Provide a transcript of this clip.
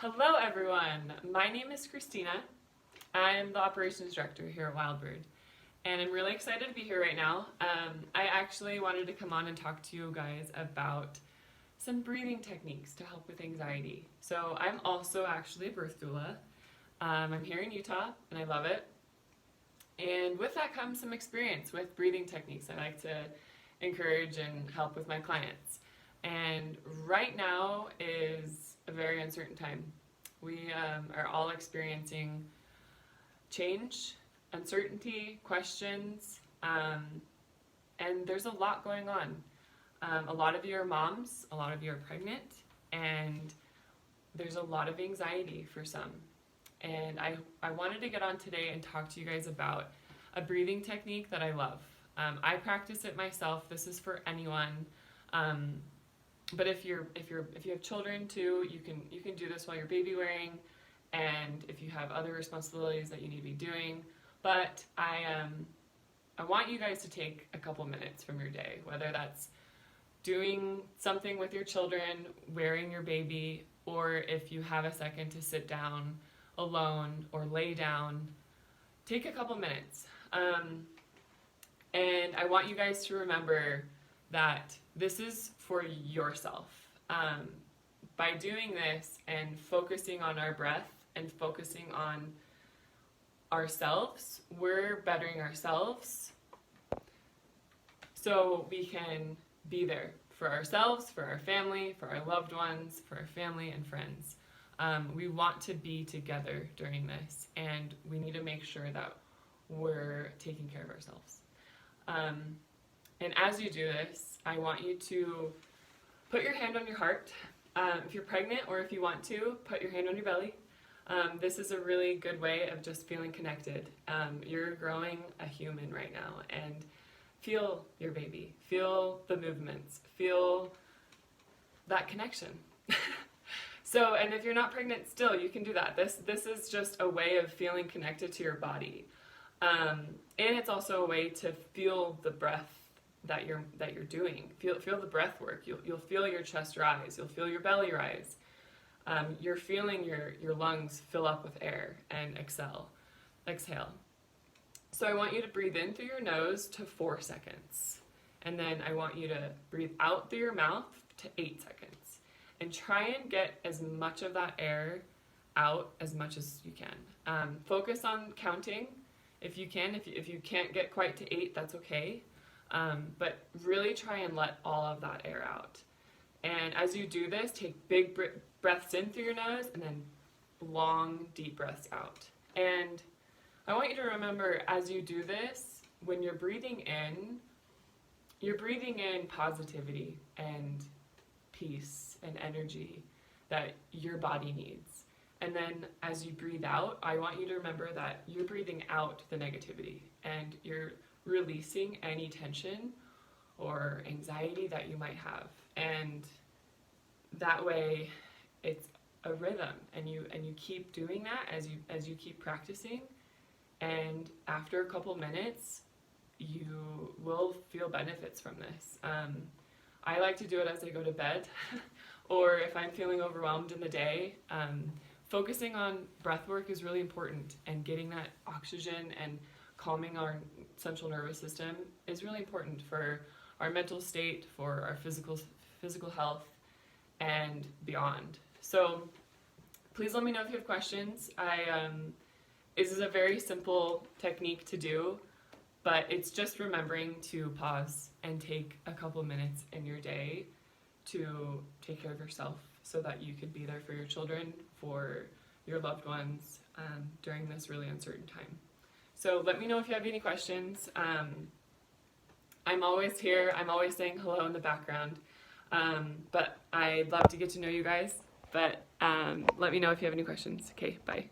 Hello everyone, my name is Kristina. I'm the operations director here at Wildbird, and I'm really excited to be here right now. I actually wanted to come on and talk to you guys about some breathing techniques to help with anxiety. So I'm also actually a birth doula. I'm here in Utah and I love it. And with that comes some experience with breathing techniques I like to encourage and help with my clients. And right now is a very uncertain time. We are all experiencing change, uncertainty, questions, and there's a lot going on. A lot of you are moms, a lot of you are pregnant, and there's a lot of anxiety for some. And I wanted to get on today and talk to you guys about a breathing technique that I love. I practice it myself. This is for anyone. But if you have children too, you can do this while you're baby wearing, and if you have other responsibilities that you need to be doing. But I want you guys to take a couple minutes from your day, whether that's doing something with your children, wearing your baby, or if you have a second to sit down alone or lay down, take a couple minutes. And I want you guys to remember that this is for yourself. By doing this and focusing on our breath and focusing on ourselves, we're bettering ourselves so we can be there for ourselves, for our family, for our loved ones, for our family and friends. We want to be together during this, and we need to make sure that we're taking care of ourselves. And as you do this, I want you to put your hand on your heart. If you're pregnant or if you want to, put your hand on your belly. This is a really good way of just feeling connected. You're growing a human right now, and feel your baby. Feel the movements. Feel that connection. So, and if you're not pregnant still, you can do that. This is just a way of feeling connected to your body. And it's also a way to feel the breath that you're doing. Feel the breath work. You'll feel your chest rise. You'll feel your belly rise. You're feeling your lungs fill up with air and exhale. So I want you to breathe in through your nose to 4 seconds. And then I want you to breathe out through your mouth to 8 seconds. And try and get as much of that air out as much as you can. Focus on counting if you can. If you can't get quite to 8, that's okay. But really try and let all of that air out. And as you do this, take big breaths in through your nose and then long, deep breaths out. And I want you to remember, as you do this, when you're breathing in positivity and peace and energy that your body needs. And then as you breathe out, I want you to remember that you're breathing out the negativity and you're releasing any tension or anxiety that you might have. And that way it's a rhythm, and you keep doing that as you keep practicing, and after a couple minutes you will feel benefits from this. I like to do it as I go to bed or if I'm feeling overwhelmed in the day. Focusing on breath work is really important, and getting that oxygen and calming our central nervous system is really important for our mental state, for our physical health, and beyond. So please let me know if you have questions. This is a very simple technique to do, but it's just remembering to pause and take a couple minutes in your day to take care of yourself so that you could be there for your children, for your loved ones during this really uncertain time. So let me know if you have any questions. I'm always here. I'm always saying hello in the background. But I'd love to get to know you guys. But let me know if you have any questions. Okay, bye.